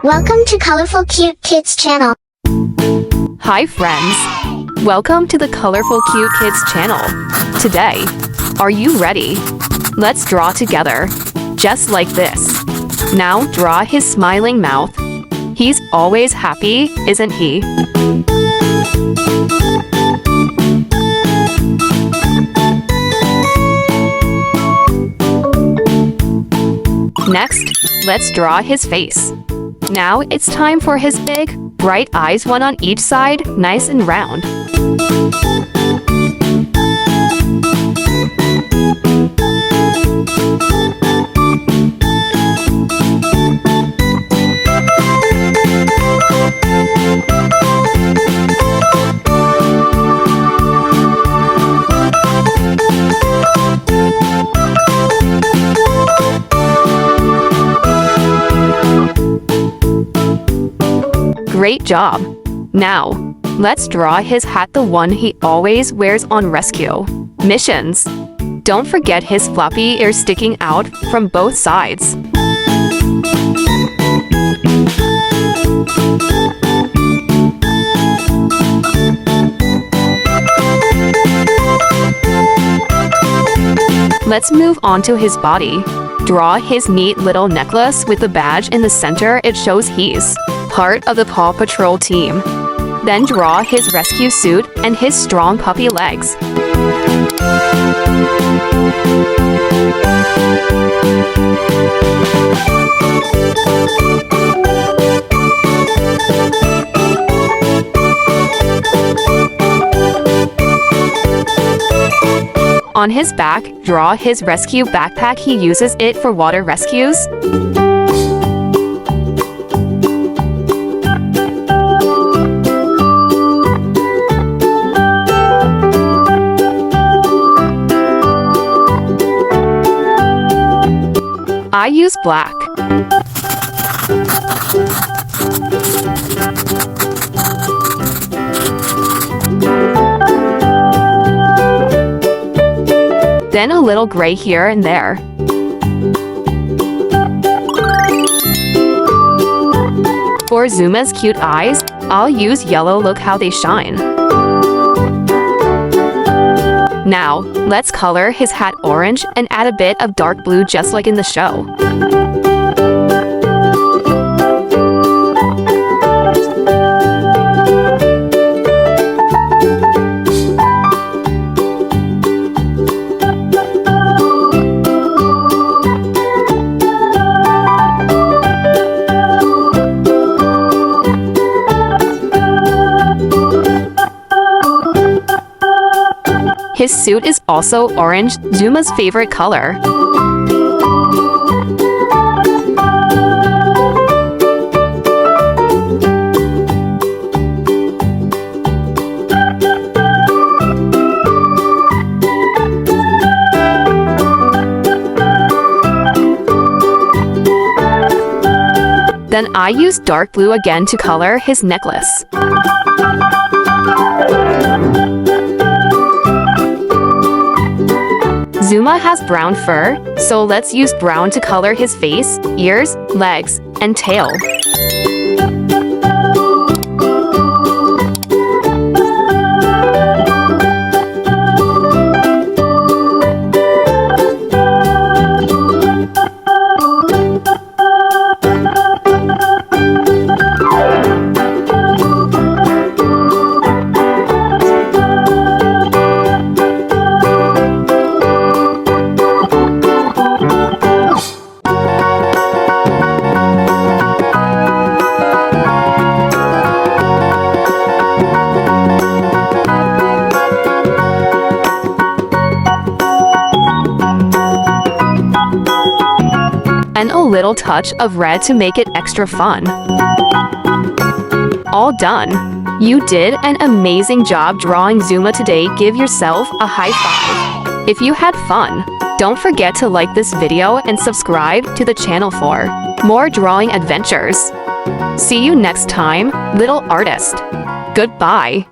Welcome to Colorful Cute Kids channel. Hi friends! Welcome to the Colorful Cute Kids channel. Today, are you ready? Let's draw together, just like this. Now draw his smiling mouth. He's always happy, isn't he? Next, let's draw his face. Now it's time for his big, bright eyes, one on each side, nice and round. Great job! Now, let's draw his hat, the one he always wears on rescue missions. Don't forget his floppy ears sticking out from both sides. Let's move on to his body. Draw his neat little necklace with the badge in the center. It shows he's part of the Paw Patrol team. Then draw his rescue suit and his strong puppy legs. On his back, draw his rescue backpack. He uses it for water rescues. I use black. Then a little gray here and there. For Zuma's cute eyes, I'll use yellow. Look how they shine. Now, let's color his hat orange and add a bit of dark blue just like in the show. His suit is also orange, Zuma's favorite color. Then I use dark blue again to color his necklace. Zuma has brown fur, so let's use brown to color his face, ears, legs, and tail. And a little touch of red to make it extra fun. All done! You did an amazing job drawing Zuma today. Give yourself a high five. If you had fun, don't forget to like this video and subscribe to the channel for more drawing adventures. See you next time, little artist. Goodbye.